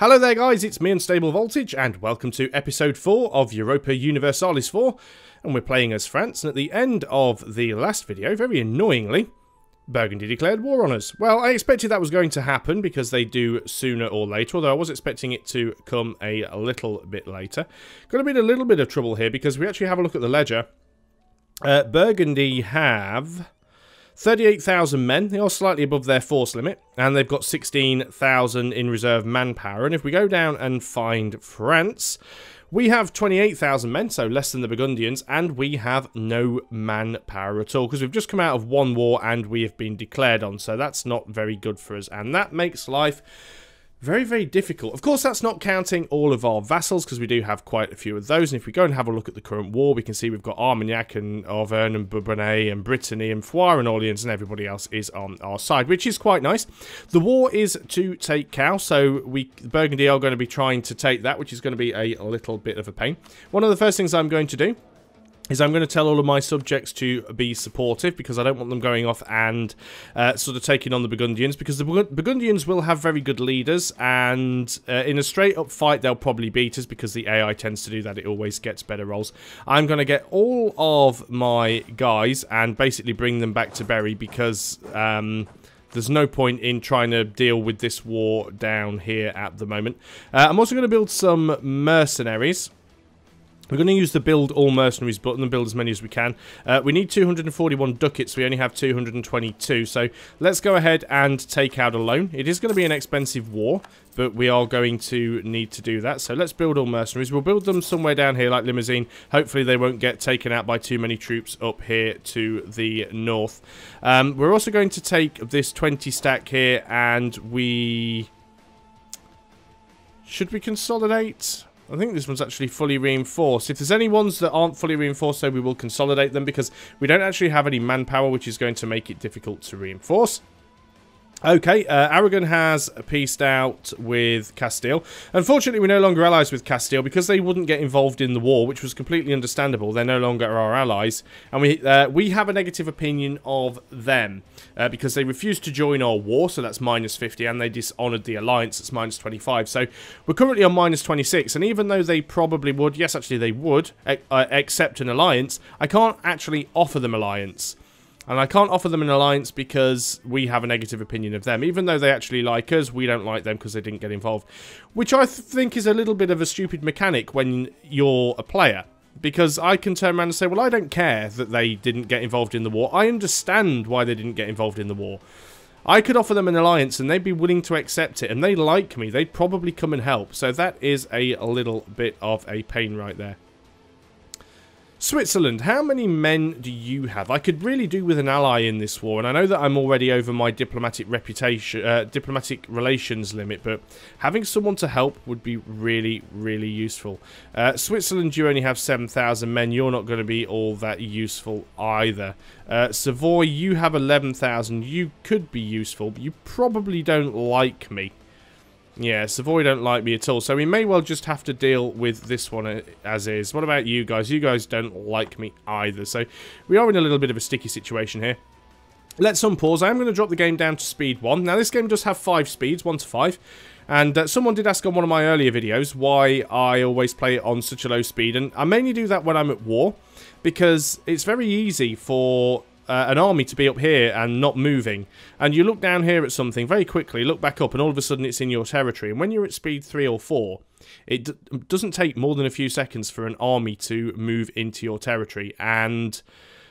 Hello there guys, it's me Unstable Voltage and welcome to episode 4 of Europa Universalis IV, and we're playing as France, and at the end of the last video, very annoyingly, Burgundy declared war on us. Well, I expected that was going to happen because they do sooner or later, although I was expecting it to come a little bit later. Got to be in a little bit of trouble here because we actually have a look at the ledger. Burgundy have 38,000 men. They are slightly above their force limit, and they've got 16,000 in reserve manpower. And if we go down and find France, we have 28,000 men, so less than the Burgundians, and we have no manpower at all, because we've just come out of one war and we have been declared on, so that's not very good for us, and that makes life very, very difficult. Of course, that's not counting all of our vassals, because we do have quite a few of those. And if we go and have a look at the current war, we can see we've got Armagnac and Auvergne and Bourbonnais and Brittany and Foire and Orleans, and everybody else is on our side, which is quite nice. The war is to take Caux, so Burgundy are going to be trying to take that, which is going to be a little bit of a pain. One of the first things I'm going to do is I'm going to tell all of my subjects to be supportive, because I don't want them going off and sort of taking on the Burgundians, because the Burgundians will have very good leaders, and in a straight-up fight they'll probably beat us, because the AI tends to do that. It always gets better rolls. I'm going to get all of my guys and basically bring them back to Berry, because there's no point in trying to deal with this war down here at the moment. I'm also going to build some mercenaries. We're going to use the build all mercenaries button and build as many as we can. We need 241 ducats, we only have 222, so let's go ahead and take out a loan. It is going to be an expensive war, but we are going to need to do that, so let's build all mercenaries. We'll build them somewhere down here like Limousine. Hopefully they won't get taken out by too many troops up here to the north. We're also going to take this 20 stack here, and should we consolidate? I think this one's actually fully reinforced. If there's any ones that aren't fully reinforced, so we will consolidate them, because we don't actually have any manpower, which is going to make it difficult to reinforce. Okay, Aragon has pieced out with Castile. Unfortunately, we're no longer allies with Castile, because they wouldn't get involved in the war, which was completely understandable. They're no longer our allies, and we have a negative opinion of them, because they refused to join our war, so that's -50, and they dishonoured the alliance, that's -25. So we're currently on -26, and even though they probably would, yes, actually they would, accept an alliance, I can't actually offer them alliance. And I can't offer them an alliance because we have a negative opinion of them. Even though they actually like us, we don't like them because they didn't get involved. Which I think is a little bit of a stupid mechanic when you're a player. Because I can turn around and say, well, I don't care that they didn't get involved in the war. I understand why they didn't get involved in the war. I could offer them an alliance and they'd be willing to accept it. And they like me. They'd probably come and help. So that is a little bit of a pain right there. Switzerland, how many men do you have? I could really do with an ally in this war, and I know that I'm already over my diplomatic relations limit, but having someone to help would be really, really useful. Switzerland, you only have 7,000 men. You're not going to be all that useful either. Savoy, you have 11,000. You could be useful, but you probably don't like me. Yeah, Savoy don't like me at all, so we may well just have to deal with this one as is. What about you guys? You guys don't like me either, so we are in a little bit of a sticky situation here. Let's unpause. I am going to drop the game down to speed 1. Now, this game does have 5 speeds, 1 to 5, and someone did ask on one of my earlier videos why I always play it on such a low speed, and I mainly do that when I'm at war, because it's very easy for an army to be up here and not moving, and you look down here at something very quickly, look back up, and all of a sudden it's in your territory. And when you're at speed 3 or 4, it doesn't take more than a few seconds for an army to move into your territory. And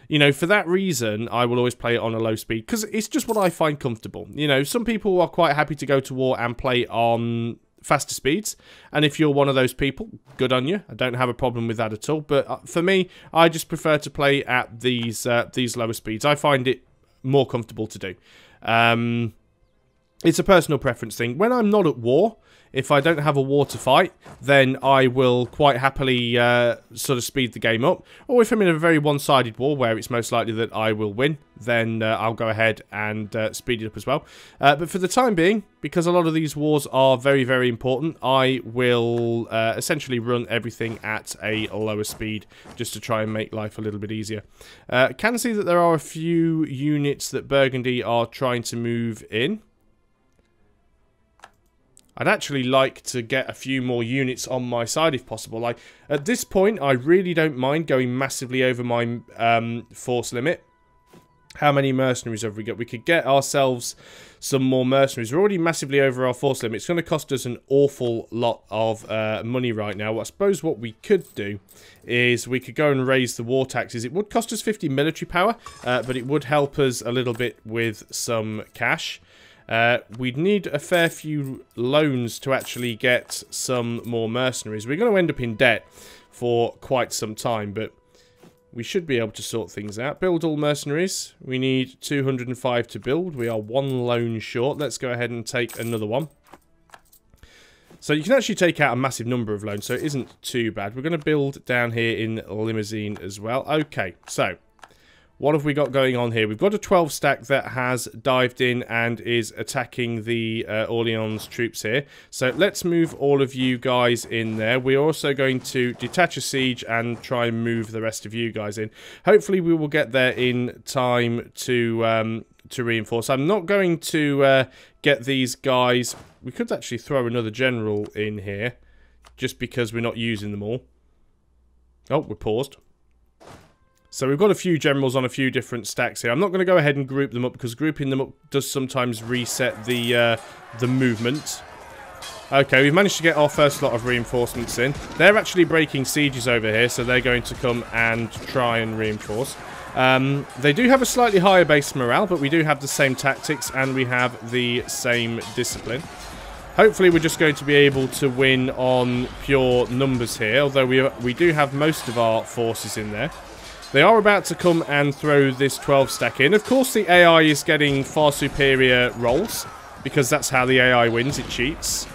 you know, for that reason, I will always play it on a low speed, because it's just what I find comfortable. You know, some people are quite happy to go to war and play on faster speeds, and if you're one of those people, good on you. I don't have a problem with that at all, but for me, I just prefer to play at these lower speeds. I find it more comfortable to do. It's a personal preference thing. When I'm not at war, if I don't have a war to fight, then I will quite happily sort of speed the game up. Or if I'm in a very one-sided war where it's most likely that I will win, then I'll go ahead and speed it up as well. But for the time being, because a lot of these wars are very, very important, I will essentially run everything at a lower speed just to try and make life a little bit easier. Can see that there are a few units that Burgundy are trying to move in. I'd actually like to get a few more units on my side if possible. Like, at this point, I really don't mind going massively over my force limit. How many mercenaries have we got? We could get ourselves some more mercenaries. We're already massively over our force limit. It's going to cost us an awful lot of money right now. I suppose what we could do is we could go and raise the war taxes. It would cost us 50 military power, but it would help us a little bit with some cash. We'd need a fair few loans to actually get some more mercenaries. We're going to end up in debt for quite some time, but we should be able to sort things out. Build all mercenaries. We need 205 to build. We are 1 loan short. Let's go ahead and take another one. So you can actually take out a massive number of loans, so it isn't too bad. We're going to build down here in Limousine as well. Okay, so what have we got going on here? We've got a 12 stack that has dived in and is attacking the Orleans troops here. So let's move all of you guys in there. We're also going to detach a siege and try and move the rest of you guys in. Hopefully we will get there in time to reinforce. I'm not going to get these guys. We could actually throw another general in here just because we're not using them all. Oh, we're paused. So we've got a few generals on a few different stacks here. I'm not going to go ahead and group them up because grouping them up does sometimes reset the movement. Okay, we've managed to get our first lot of reinforcements in. They're actually breaking sieges over here, so they're going to come and try and reinforce. They do have a slightly higher base morale, but we do have the same tactics and we have the same discipline. Hopefully we're just going to be able to win on pure numbers here, although we do have most of our forces in there. They are about to come and throw this 12 stack in. Of course, the AI is getting far superior rolls, because that's how the AI wins, it cheats.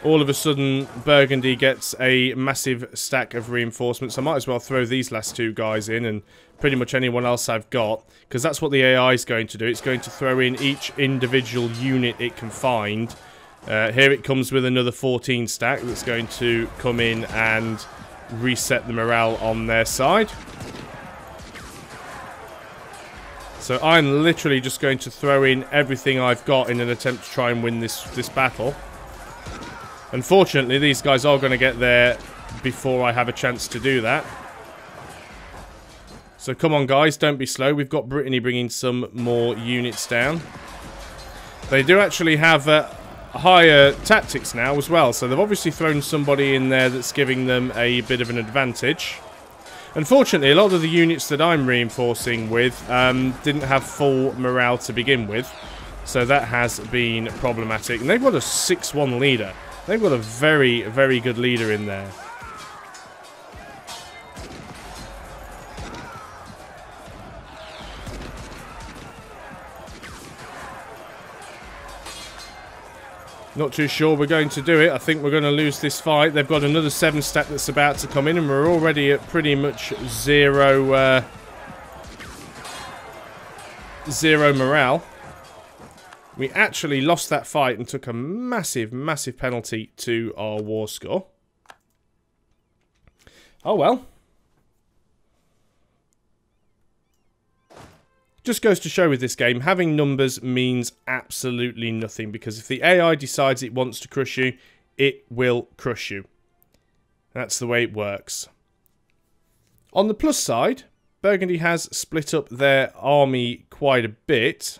All of a sudden, Burgundy gets a massive stack of reinforcements. I might as well throw these last 2 guys in and pretty much anyone else I've got, because that's what the AI is going to do. It's going to throw in each individual unit it can find. Here it comes with another 14 stack that's going to come in and reset the morale on their side. So I'm literally just going to throw in everything I've got in an attempt to try and win this battle. Unfortunately, these guys are going to get there before I have a chance to do that. So come on, guys, don't be slow. We've got Brittany bringing some more units down. They do actually have higher tactics now as well, so they've obviously thrown somebody in there that's giving them a bit of an advantage. Unfortunately, a lot of the units that I'm reinforcing with didn't have full morale to begin with, so that has been problematic. And they've got a 6-1 leader. They've got a very, very good leader in there. Not too sure we're going to do it. I think we're going to lose this fight. They've got another 7 stack that's about to come in, and we're already at pretty much zero morale. We actually lost that fight and took a massive, massive penalty to our war score. Oh well. Just goes to show with this game, having numbers means absolutely nothing, because if the AI decides it wants to crush you, it will crush you. That's the way it works. On the plus side, Burgundy has split up their army quite a bit.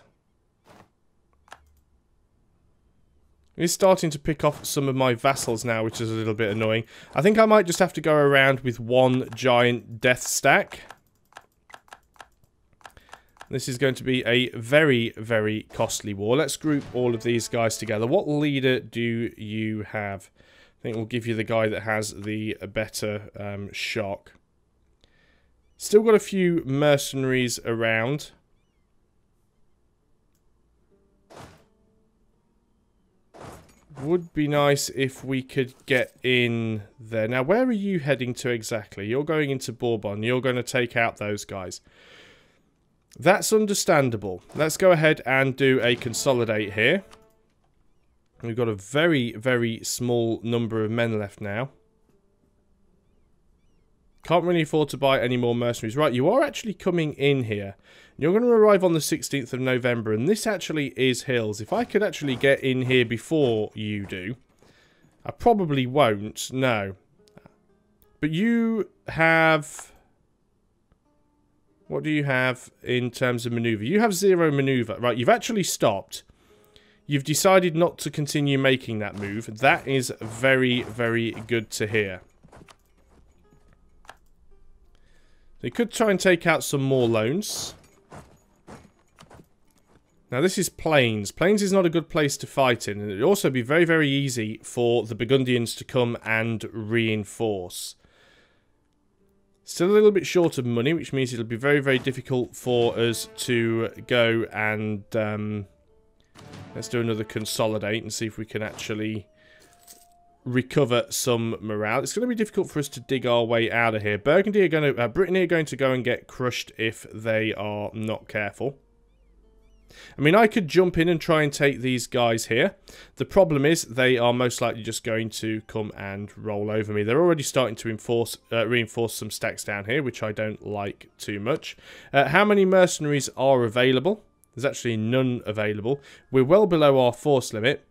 He's starting to pick off some of my vassals now, which is a little bit annoying. I think I might just have to go around with one giant death stack. This is going to be a very, very costly war. Let's group all of these guys together. What leader do you have? I think we'll give you the guy that has the better shock. Still got a few mercenaries around. Would be nice if we could get in there. Now, where are you heading to exactly? You're going into Bourbon. You're going to take out those guys. That's understandable. Let's go ahead and do a consolidate here. We've got a very, very small number of men left now. Can't really afford to buy any more mercenaries. Right, you are actually coming in here. You're going to arrive on the 16th of November, and this actually is hills. If I could actually get in here before you do, I probably won't, no. But you have... What do you have in terms of maneuver? You have 0 maneuver. Right, you've actually stopped. You've decided not to continue making that move. That is very, very good to hear. So you could try and take out some more loans. Now this is Plains. Plains is not a good place to fight in. And it would also be very, very easy for the Burgundians to come and reinforce. Still a little bit short of money, which means it'll be very, very difficult for us to go and... let's do another consolidate and see if we can actually recover some morale. It's going to be difficult for us to dig our way out of here. Burgundy are going to... Brittany are going to go and get crushed if they are not careful. I mean, I could jump in and try and take these guys here. The problem is they are most likely just going to come and roll over me. They're already starting to reinforce some stacks down here, which I don't like too much. How many mercenaries are available? There's actually none available. We're well below our force limit.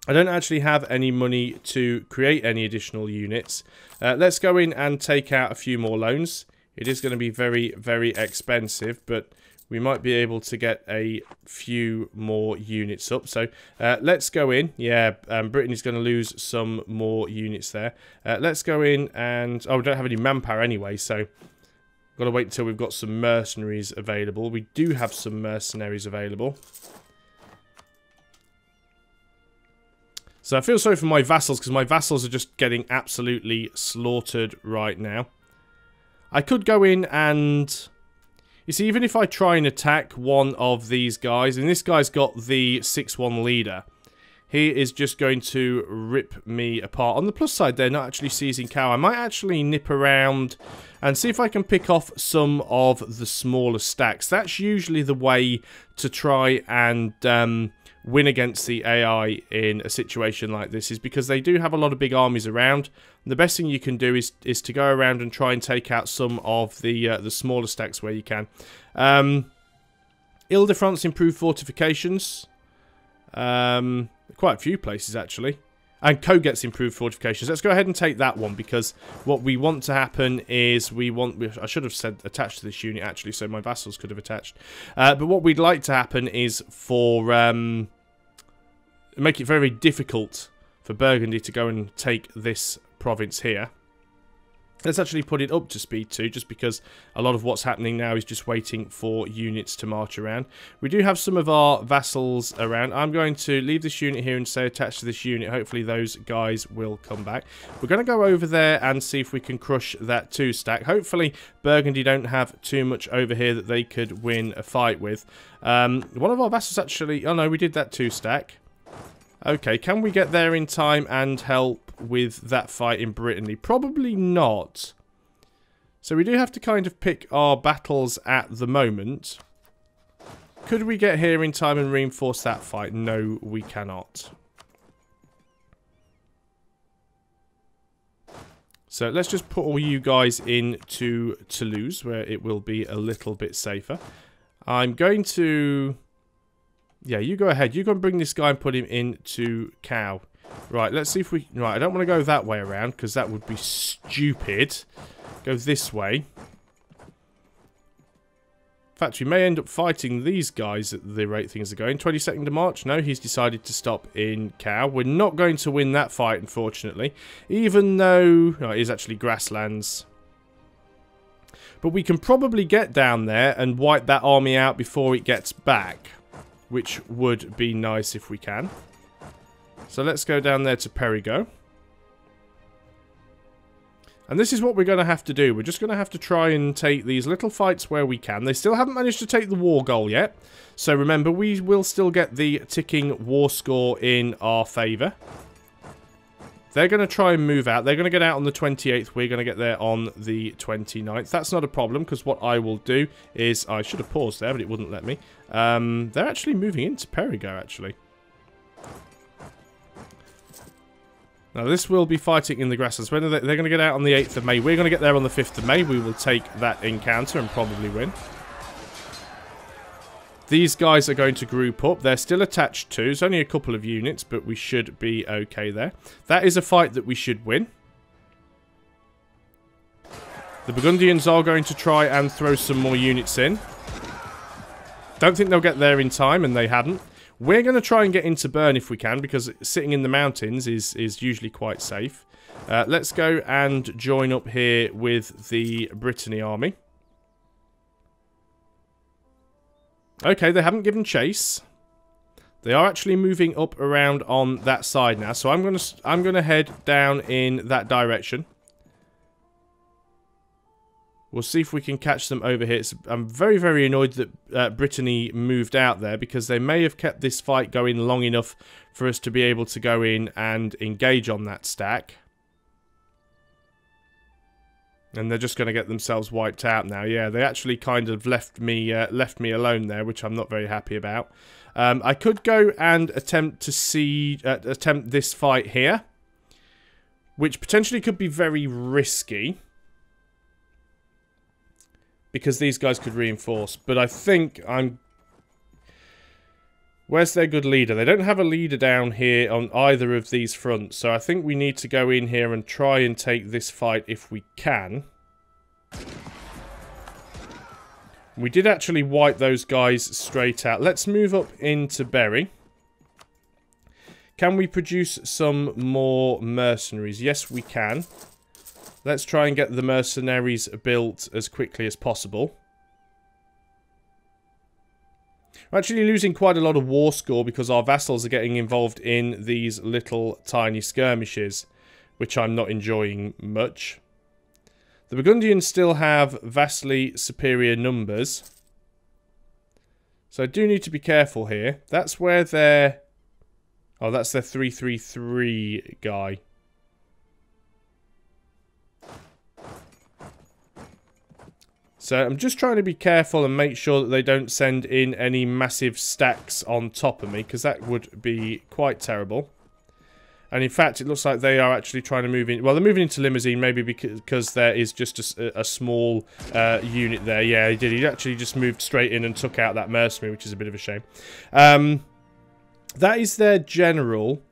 I don't actually have any money to create any additional units. Let's go in and take out a few more loans. It is going to be very, very expensive, but... we might be able to get a few more units up. So let's go in. Yeah, Brittany's going to lose some more units there. Let's go in and... oh, we don't have any manpower anyway, so... we've got to wait until we've got some mercenaries available. We do have some mercenaries available. So I feel sorry for my vassals, because my vassals are just getting absolutely slaughtered right now. I could go in and... you see, even if I try and attack one of these guys, and this guy's got the 6-1 leader, he is just going to rip me apart. On the plus side, they're not actually seizing cow. I might actually nip around and see if I can pick off some of the smaller stacks. That's usually the way to try and win against the AI in a situation like this, is because they do have a lot of big armies around. The best thing you can do is to go around and try and take out some of the smaller stacks where you can. Ile-de-France improved fortifications. Quite a few places, actually. And Co gets improved fortifications. Let's go ahead and take that one, because what we want to happen is I should have said attached to this unit, actually, so my vassals could have attached. But what we'd like to happen is for... make it very difficult for Burgundy to go and take this province here. Let's actually put it up to speed 2, just because a lot of what's happening now is just waiting for units to march around. We do have some of our vassals around. I'm going to leave this unit here and say attached to this unit. Hopefully those guys will come back. We're going to go over there and see if we can crush that 2 stack. Hopefully Burgundy don't have too much over here that they could win a fight with. One of our vassals actually... oh no, we did that 2 stack. Okay, can we get there in time and help with that fight in Brittany? Probably not. So we do have to kind of pick our battles at the moment. Could we get here in time and reinforce that fight? No, we cannot. So let's just put all you guys into Toulouse, where it will be a little bit safer. I'm going to... yeah, you go ahead. You go and bring this guy and put him into Cow. Right, let's see if we... right, I don't want to go that way around, because that would be stupid. Go this way. In fact, we may end up fighting these guys at the rate things are going. 22nd of March? No, he's decided to stop in Cow. We're not going to win that fight, unfortunately. Even though... no, it is actually grasslands. But we can probably get down there and wipe that army out before it gets back, which would be nice if we can. So let's go down there to Perigo. And this is what we're going to have to do. We're just going to have to try and take these little fights where we can. They still haven't managed to take the war goal yet. So remember, we will still get the ticking war score in our favour. They're going to try and move out. They're going to get out on the 28th. We're going to get there on the 29th. That's not a problem, because what I will do is... I should have paused there, but it wouldn't let me. They're actually moving into Perigo, actually. Now this will be fighting in the grasslands. When they're going to get out on the 8th of May. We're going to get there on the 5th of May. We will take that encounter and probably win. These guys are going to group up. They're still attached to. It's only a couple of units, but we should be okay there. That is a fight that we should win. The Burgundians are going to try and throw some more units in. Don't think they'll get there in time, and they hadn't. We're going to try and get into Bern if we can, because sitting in the mountains is usually quite safe. Let's go and join up here with the Brittany army. Okay, they haven't given chase. They are actually moving up around on that side now, so I'm gonna head down in that direction. We'll see if we can catch them over here. I'm very, very annoyed that Brittany moved out there, because they may have kept this fight going long enough for us to be able to go in and engage on that stack. And they're just going to get themselves wiped out now. Yeah, they actually kind of left me alone there, which I'm not very happy about. I could go and attempt this fight here, which potentially could be very risky, because these guys could reinforce. But I think where's their good leader? They don't have a leader down here on either of these fronts. So I think we need to go in here and try and take this fight if we can. We did actually wipe those guys straight out. Let's move up into Berry. Can we produce some more mercenaries? Yes, we can. Let's try and get the mercenaries built as quickly as possible. We're actually losing quite a lot of war score because our vassals are getting involved in these little tiny skirmishes, which I'm not enjoying much. The Burgundians still have vastly superior numbers, so I do need to be careful here. That's where they're... Oh, that's their 333 guy. So I'm just trying to be careful and make sure that they don't send in any massive stacks on top of me, because that would be quite terrible. And in fact, it looks like they are actually trying to move in. Well, they're moving into Limousine, maybe because there is just a small unit there. Yeah, he did. He actually just moved straight in and took out that mercenary, which is a bit of a shame. That is their general.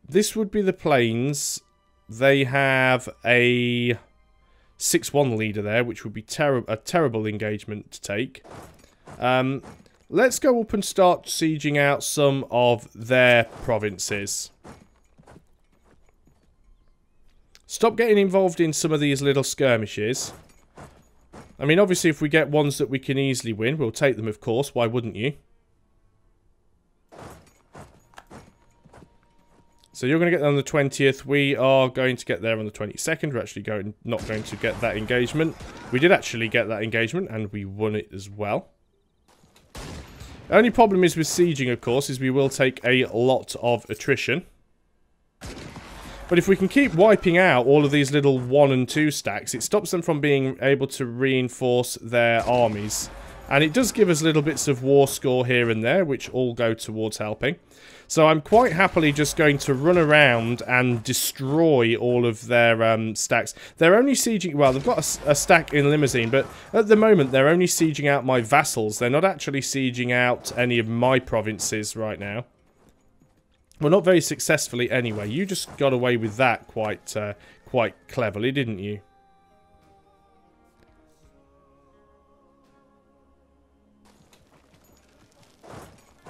This would be the plains. They have a 6-1 leader there, which would be a terrible engagement to take. Let's go up and start sieging out some of their provinces. Stop getting involved in some of these little skirmishes. I mean, obviously, if we get ones that we can easily win, we'll take them, of course. Why wouldn't you? So you're going to get there on the 20th. We are going to get there on the 22nd. We're actually not going to get that engagement. We did actually get that engagement, and we won it as well. The only problem is with sieging, of course, is we will take a lot of attrition. But if we can keep wiping out all of these little 1 and 2 stacks, it stops them from being able to reinforce their armies. And it does give us little bits of war score here and there, which all go towards helping. So I'm quite happily just going to run around and destroy all of their stacks. They're only sieging... Well, they've got a stack in Limousine, but at the moment they're only sieging out my vassals. They're not actually sieging out any of my provinces right now. Well, not very successfully anyway. You just got away with that quite cleverly, didn't you?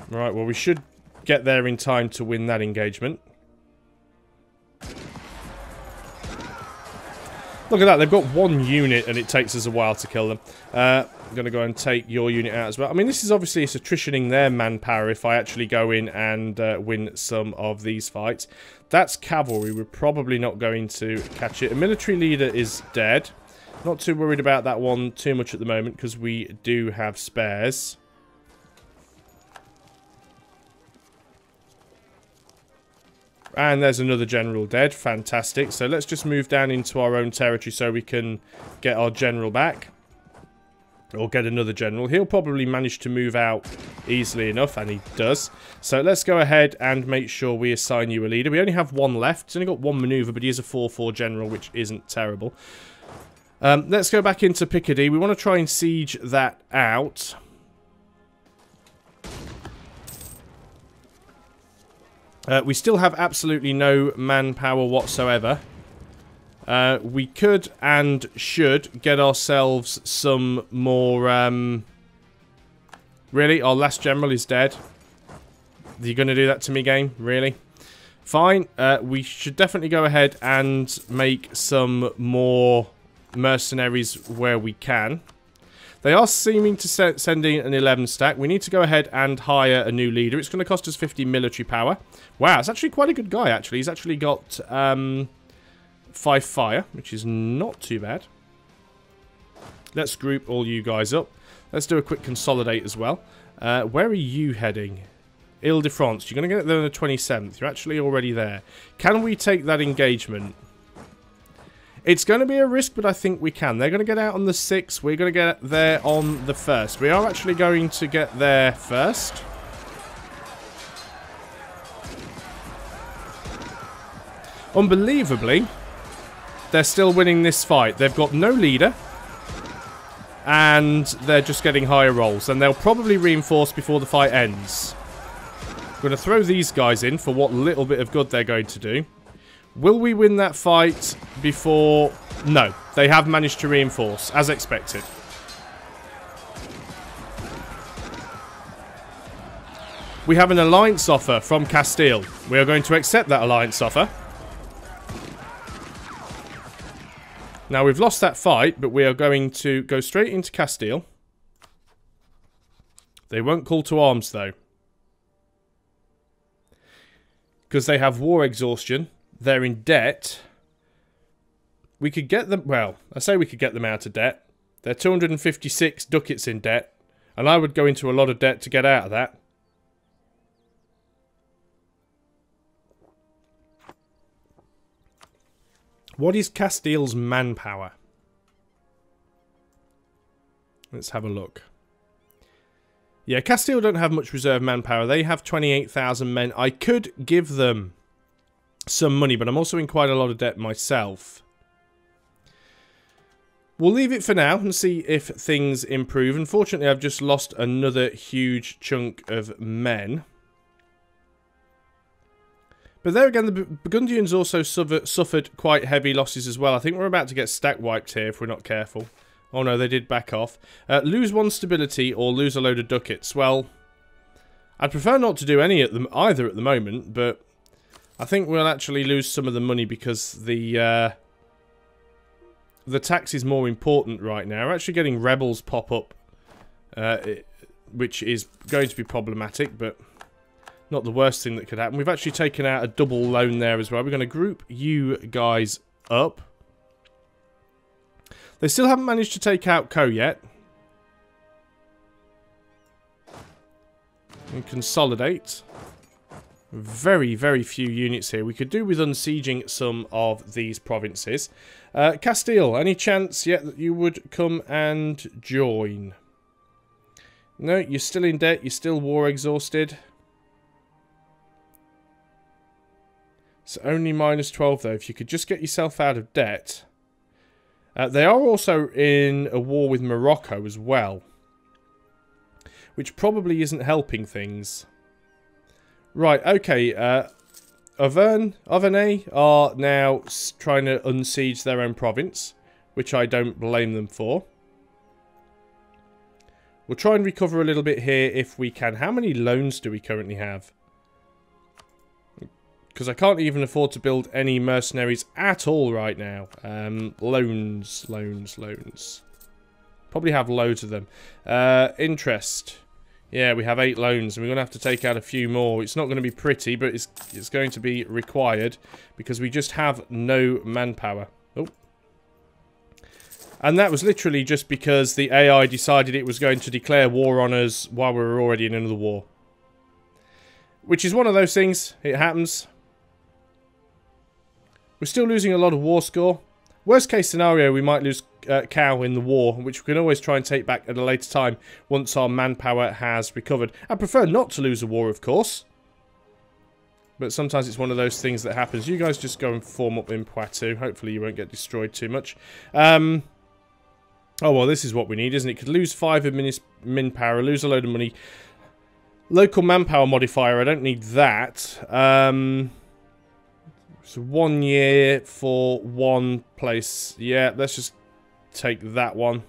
Right, well, we should get there in time to win that engagement. Look at that, they've got 1 unit and it takes us a while to kill them. I'm going to go and take your unit out as well. I mean, this is obviously it's attritioning their manpower if I actually go in and win some of these fights. That's cavalry, we're probably not going to catch it. A military leader is dead. Not too worried about that one too much at the moment because we do have spares. And there's another general dead. Fantastic. So let's just move down into our own territory so we can get our general back. or get another general. He'll probably manage to move out easily enough, and he does. So let's go ahead and make sure we assign you a leader. We only have one left. He's only got one maneuver, but he is a 4-4 general, which isn't terrible. Let's go back into Picardy. We want to try and siege that out. We still have absolutely no manpower whatsoever. We could and should get ourselves some more... Really? Our last general is dead? Are you going to do that to me, game? Really? Fine. We should definitely go ahead and make some more mercenaries where we can. They are seeming to send in an 11 stack. We need to go ahead and hire a new leader. It's going to cost us 50 military power. Wow, it's actually quite a good guy, actually. He's actually got 5 fire, which is not too bad. Let's group all you guys up. Let's do a quick consolidate as well. Where are you heading? Ile-de-France. You're going to get there on the 27th. You're actually already there. Can we take that engagement? It's going to be a risk, but I think we can. They're going to get out on the 6th. We're going to get there on the 1st. We are actually going to get there first. Unbelievably, they're still winning this fight. They've got no leader. And they're just getting higher rolls. And they'll probably reinforce before the fight ends. I'm going to throw these guys in for what little bit of good they're going to do. Will we win that fight before... No, they have managed to reinforce, as expected. We have an alliance offer from Castile. We are going to accept that alliance offer. Now, we've lost that fight, but we are going to go straight into Castile. They won't call to arms, though. Because they have war exhaustion. They're in debt. We could get them... Well, I say we could get them out of debt. They're 256 ducats in debt. And I would go into a lot of debt to get out of that. What is Castile's manpower? Let's have a look. Yeah, Castile don't have much reserve manpower. They have 28,000 men. I could give them some money, but I'm also in quite a lot of debt myself. We'll leave it for now and see if things improve. Unfortunately, I've just lost another huge chunk of men. But there again, the Burgundians also suffered quite heavy losses as well. I think we're about to get stack wiped here if we're not careful. Oh no, they did back off. Lose 1 stability or lose a load of ducats. Well, I'd prefer not to do any at them either at the moment, but I think we'll actually lose some of the money because the tax is more important right now. We're actually getting rebels pop up, which is going to be problematic, but not the worst thing that could happen. We've actually taken out a double loan there as well. We're going to group you guys up. They still haven't managed to take out Co yet. And consolidate. Very, very few units here. We could do with unsieging some of these provinces. Castile, any chance yet that you would come and join? No, you're still in debt. You're still war exhausted. It's only -12 though. If you could just get yourself out of debt. They are also in a war with Morocco as well. Which probably isn't helping things. Right, okay. Auvergne are now trying to unsiege their own province. Which I don't blame them for. We'll try and recover a little bit here if we can. How many loans do we currently have? Because I can't even afford to build any mercenaries at all right now. Loans. Probably have loads of them. Interest. Yeah, we have 8 loans, and we're going to have to take out a few more. It's not going to be pretty, but it's going to be required, because we just have no manpower. Oh. And that was literally just because the AI decided it was going to declare war on us while we were already in another war. Which is one of those things. It happens. We're still losing a lot of war score. Worst case scenario, we might lose cow in the war, which we can always try and take back at a later time once our manpower has recovered. I prefer not to lose a war, of course. But sometimes it's one of those things that happens. You guys just go and form up in Poitou. Hopefully you won't get destroyed too much. Oh, well, this is what we need, isn't it? Could lose 5 admin power, lose a load of money. Local manpower modifier, I don't need that. So 1 year for 1 place. Yeah, let's just take that one.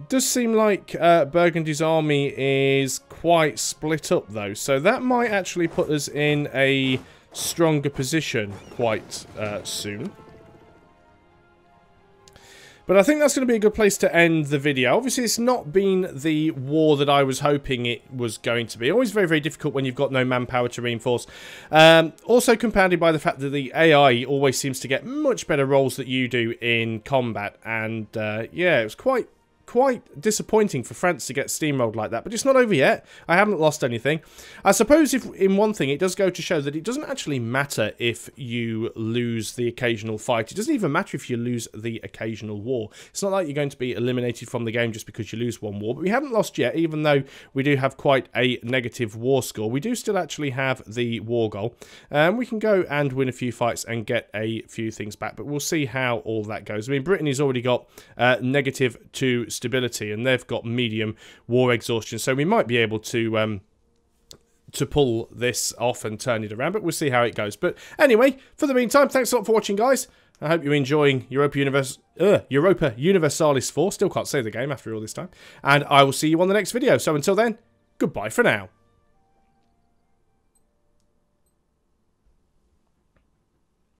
Does seem like Burgundy's army is quite split up, though. So that might actually put us in a stronger position quite soon. But I think that's going to be a good place to end the video. Obviously, it's not been the war that I was hoping it was going to be. Always very, very difficult when you've got no manpower to reinforce. Also compounded by the fact that the AI always seems to get much better rolls than you do in combat. And yeah, it was quite disappointing for France to get steamrolled like that, but it's not over yet. I haven't lost anything. I suppose if in one thing it does go to show that it doesn't actually matter if you lose the occasional fight. It doesn't even matter if you lose the occasional war. It's not like you're going to be eliminated from the game just because you lose one war, but we haven't lost yet, even though we do have quite a negative war score. We do still actually have the war goal. We can go and win a few fights and get a few things back, but we'll see how all that goes. I mean, Brittany's already got -2 stability, and they've got medium war exhaustion, so we might be able to pull this off and turn it around, but we'll see how it goes. But anyway, for the meantime, thanks a lot for watching, guys. I hope you're enjoying Europa Universalis IV. Still can't say the game after all this time. And I will see you on the next video. So until then, goodbye for now.